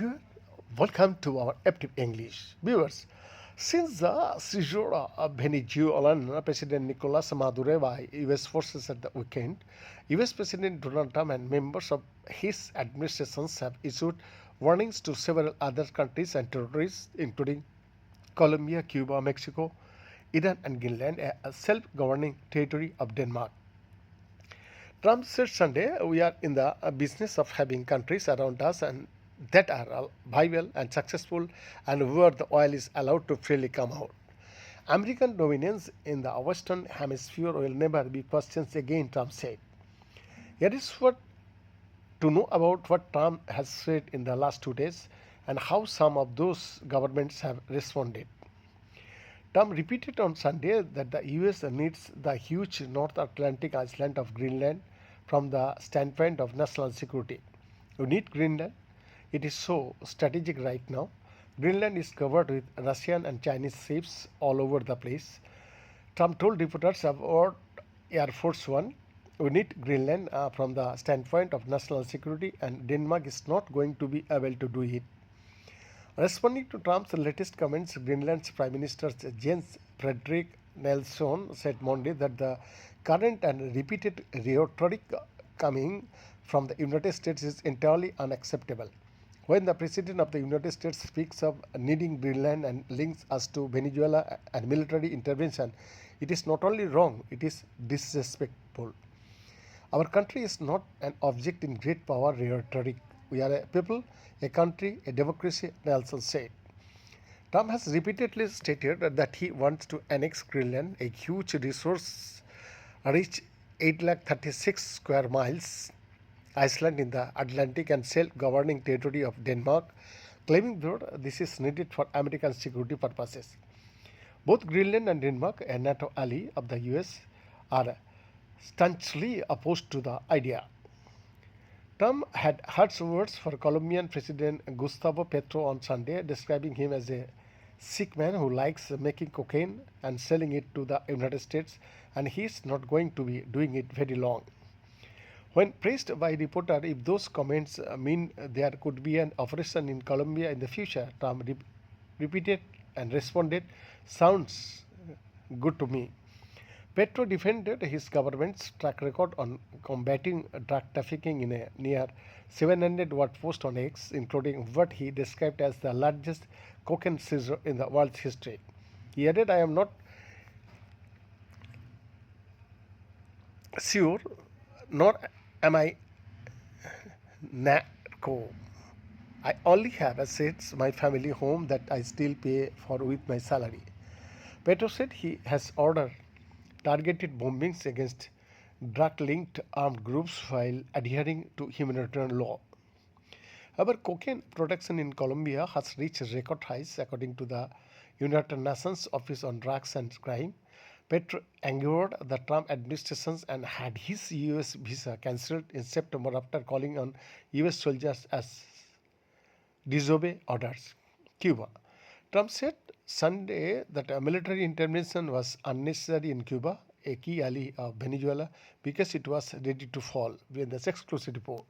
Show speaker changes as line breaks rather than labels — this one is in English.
everyone. Welcome to our Active English. Viewers, since the seizure of Venezuelan President Nicolas Maduro by U.S. forces at the weekend, U.S. President Donald Trump and members of his administrations have issued warnings to several other countries and territories, including Colombia, Cuba, Mexico, Iran, and Greenland, a self-governing territory of Denmark. Trump said Sunday, we are in the business of having countries around us and that are all viable and successful and where the oil is allowed to freely come out. American dominance in the Western Hemisphere will never be questioned again, Trump said. Here is what to know about what Trump has said in the last 2 days and how some of those governments have responded. Trump repeated on Sunday that the US needs the huge North Atlantic island of Greenland from the standpoint of national security. We need Greenland. It is so strategic right now. Greenland is covered with Russian and Chinese ships all over the place. Trump told reporters aboard Air Force One, we need Greenland from the standpoint of national security, and Denmark is not going to be able to do it. Responding to Trump's latest comments, Greenland's Prime Minister Jens Frederik Nelson said Monday that the current and repeated rhetoric coming from the United States is entirely unacceptable. When the President of the United States speaks of needing Greenland and links us to Venezuela and military intervention, it is not only wrong, it is disrespectful. Our country is not an object in great power rhetoric. We are a people, a country, a democracy, Nelson said. Trump has repeatedly stated that he wants to annex Greenland, a huge resource rich 836 square miles island in the Atlantic and self-governing territory of Denmark, claiming that this is needed for American security purposes. Both Greenland and Denmark, a NATO ally of the US, are staunchly opposed to the idea. Trump had harsh words for Colombian President Gustavo Petro on Sunday, describing him as a sick man who likes making cocaine and selling it to the United States, and he is not going to be doing it very long. When pressed by a reporter if those comments mean there could be an operation in Colombia in the future, Trump repeated and responded, sounds good to me. Petro defended his government's track record on combating drug trafficking in a near 700-word post on X, including what he described as the largest cocaine seizure in the world's history. He added, I am not sure, nor am I narco. I only have assets, my family home that I still pay for with my salary. Petro said he has ordered targeted bombings against drug-linked armed groups while adhering to humanitarian law. However, cocaine production in Colombia has reached record highs, according to the United Nations Office on Drugs and Crime. Petro angered the Trump administration and had his U.S. visa cancelled in September after calling on U.S. soldiers as disobey orders. Cuba. Trump said Sunday that a military intervention was unnecessary in Cuba, a key ally of Venezuela, because it was ready to fall. In the exclusive report.